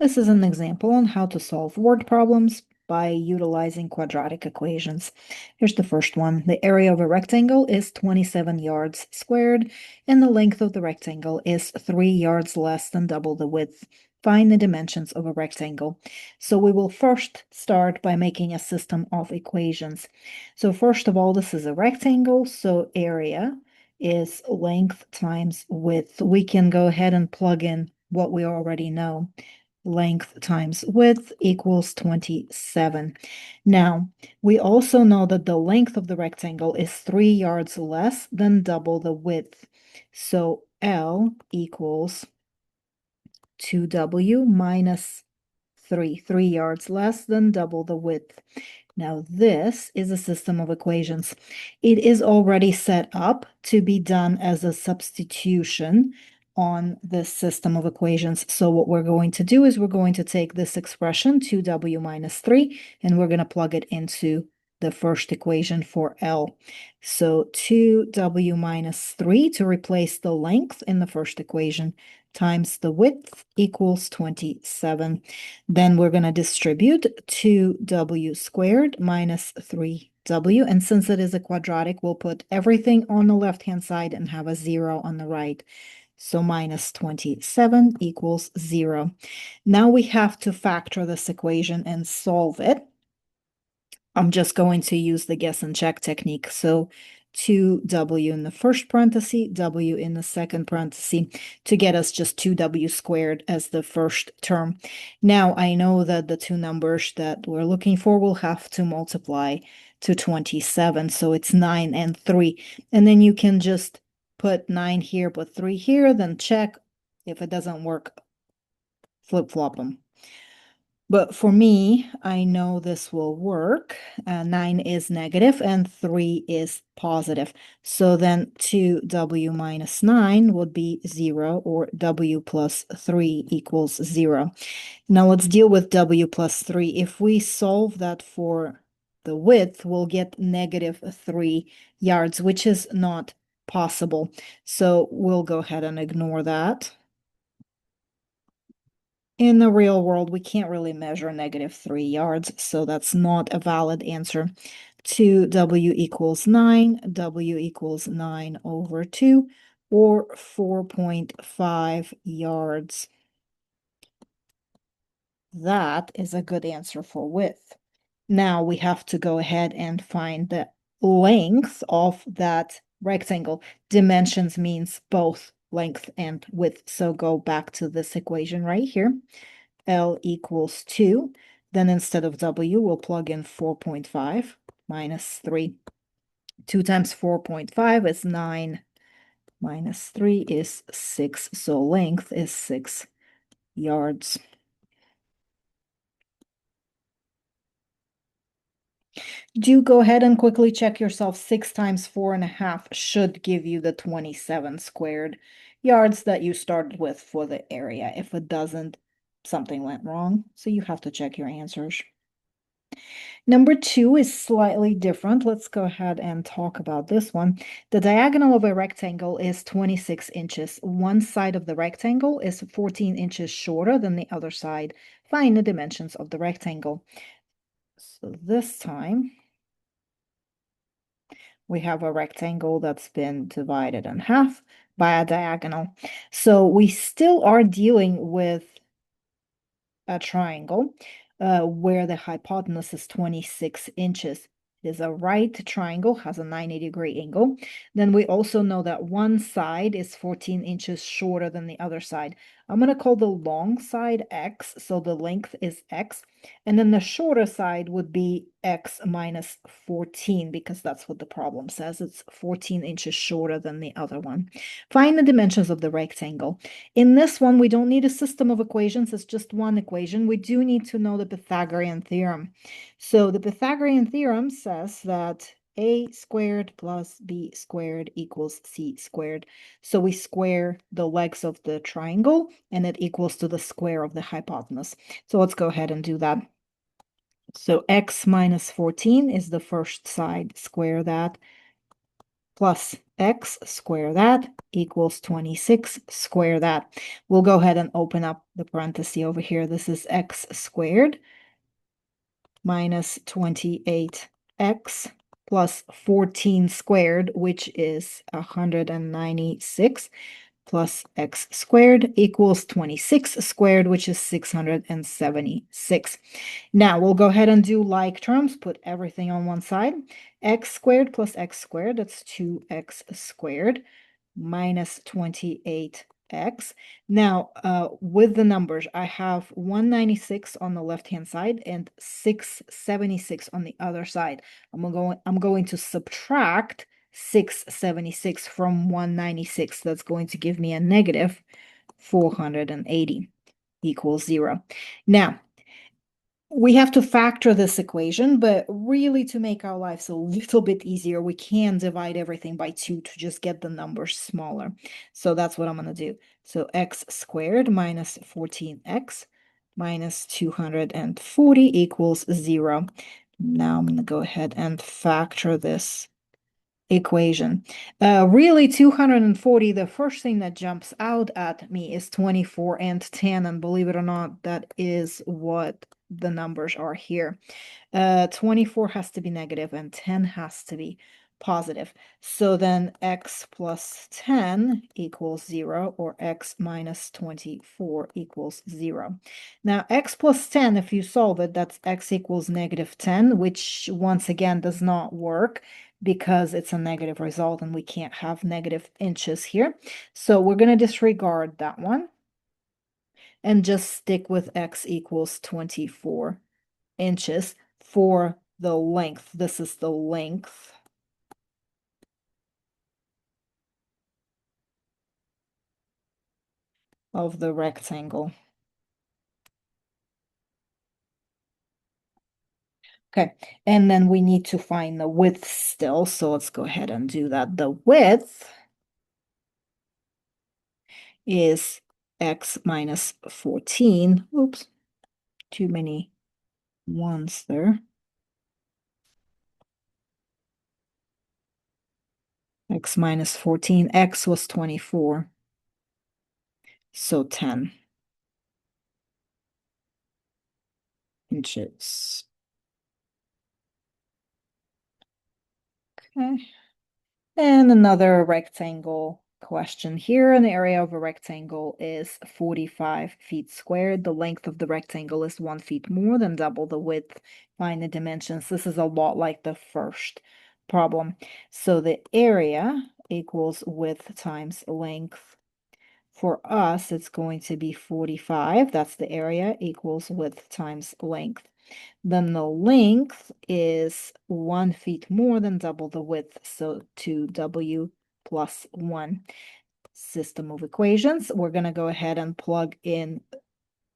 This is an example on how to solve word problems by utilizing quadratic equations. Here's the first one. The area of a rectangle is 27 yards squared, and the length of the rectangle is 3 yards less than double the width. Find the dimensions of a rectangle. So we will first start by making a system of equations. So first of all, this is a rectangle, so area is length times width. We can go ahead and plug in what we already know. Length times width equals 27. Now, we also know that the length of the rectangle is 3 yards less than double the width. So L equals 2W minus 3 yards less than double the width. Now, this is a system of equations. It is already set up to be done as a substitution on this system of equations. So what we're going to do is we're going to take this expression, 2W minus 3, and we're going to plug it into the first equation for L. So 2W minus 3 to replace the length in the first equation times the width equals 27. Then we're going to distribute 2W squared minus 3W. And since it is a quadratic, we'll put everything on the left-hand side and have a 0 on the right. So minus 27 equals 0. Now we have to factor this equation and solve it. I'm just going to use the guess and check technique. So 2W in the first parenthesis, W in the second parenthesis, to get us just 2W squared as the first term. Now I know that the two numbers that we're looking for will have to multiply to 27, so it's 9 and 3. And then you can just put 9 here, put 3 here, then check. If it doesn't work, flip-flop them. But for me, I know this will work. 9 is negative and 3 is positive. So then 2W minus 9 would be 0, or W plus 3 equals 0. Now let's deal with W plus 3. If we solve that for the width, we'll get negative 3 yards, which is not possible. So we'll go ahead and ignore that. In the real world, we can't really measure negative 3 yards, so that's not a valid answer. 2W equals 9, W equals 9 over 2, or 4.5 yards. That is a good answer for width. Now we have to go ahead and find the length of that rectangle. Dimensions means both length and width. So go back to this equation right here. L equals 2. Then instead of W, we'll plug in 4.5 minus 3. 2 times 4.5 is 9. Minus 3 is 6. So length is 6 yards. Do go ahead and quickly check yourself. 6 times 4.5 should give you the 27 squared yards that you started with for the area. If it doesn't, something went wrong. So you have to check your answers. Number 2 is slightly different. Let's go ahead and talk about this one. The diagonal of a rectangle is 26 inches. One side of the rectangle is 14 inches shorter than the other side. Find the dimensions of the rectangle. So this time, we have a rectangle that's been divided in half by a diagonal. So we still are dealing with a triangle where the hypotenuse is 26 inches. It is a right triangle, has a 90-degree angle. Then we also know that one side is 14 inches shorter than the other side. I'm going to call the long side X, so the length is X. And then the shorter side would be X minus 14, because that's what the problem says. It's 14 inches shorter than the other one. Find the dimensions of the rectangle. In this one, we don't need a system of equations. It's just one equation. We do need to know the Pythagorean theorem. So the Pythagorean theorem says that a squared plus b squared equals c squared. So we square the legs of the triangle, and it equals to the square of the hypotenuse. So let's go ahead and do that. So x minus 14 is the first side. Square that. Plus x, square that, equals 26, square that. We'll go ahead and open up the parenthesis over here. This is x squared minus 28x plus 14 squared, which is 196, plus x squared equals 26 squared, which is 676. Now we'll go ahead and do like terms, put everything on one side. X squared plus x squared, that's 2x squared, minus 28x. Now, with the numbers, I have 196 on the left-hand side and 676 on the other side. I'm going to subtract 676 from 196. That's going to give me a negative 480 equals 0. Now, we have to factor this equation, but really to make our lives a little bit easier, we can divide everything by 2 to just get the numbers smaller. So that's what I'm going to do. So x squared minus 14x minus 240 equals 0. Now I'm going to go ahead and factor this equation. Really 240, the first thing that jumps out at me is 24 and 10, and believe it or not, that is what the numbers are here. 24 has to be negative and 10 has to be positive. So then x plus 10 equals 0, or x minus 24 equals 0. Now, x plus 10, if you solve it, that's x equals negative 10, which once again does not work because it's a negative result and we can't have negative inches here. So we're going to disregard that one and just stick with x equals 24 inches for the length. This is the length of the rectangle. Okay, and then we need to find the width still, so let's go ahead and do that. The width is x minus 14. Oops, too many ones there. X minus 14, x was 24, so 10 inches. Okay. And another rectangle question here. An area of a rectangle is 45 feet squared. The length of the rectangle is 1 foot more than double the width. Find the dimensions. This is a lot like the first problem. So the area equals width times length. For us, it's going to be 45. That's the area equals width times length. Then the length is 1 foot more than double the width, so 2w plus 1. System of equations. We're going to go ahead and plug in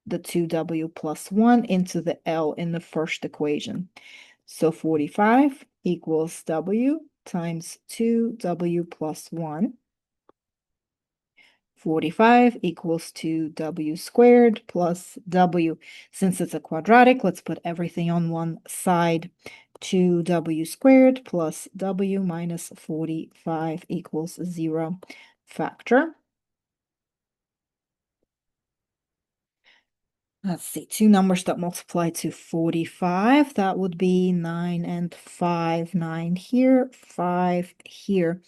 the 2w plus 1 into the L in the first equation. So 45 equals w times 2w plus 1. 45 equals 2w squared plus w. Since it's a quadratic, let's put everything on one side. 2w squared plus w minus 45 equals 0. Factor. Let's see, two numbers that multiply to 45. That would be 9 and 5. 9 here, 5 here.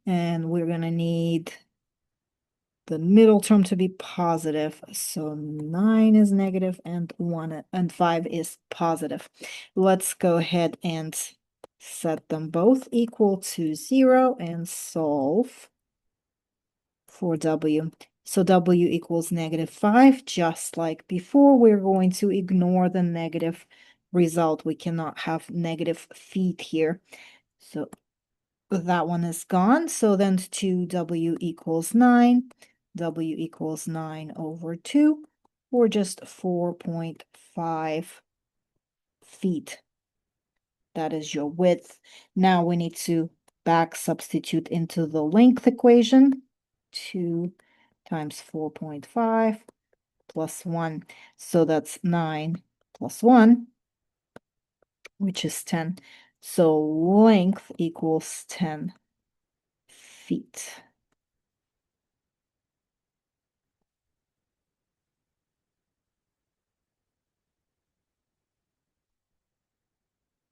And we're going to need the middle term to be positive. So 9 is negative and 1 and 5 is positive. Let's go ahead and set them both equal to 0 and solve for w. So w equals negative 5, just like before. We're going to ignore the negative result. We cannot have negative feet here. So that one is gone. So then 2w equals 9. W equals 9 over 2, or just 4.5 feet. That is your width. Now we need to back substitute into the length equation. 2 times 4.5 plus 1. So that's 9 plus 1, which is 10. So length equals 10 feet.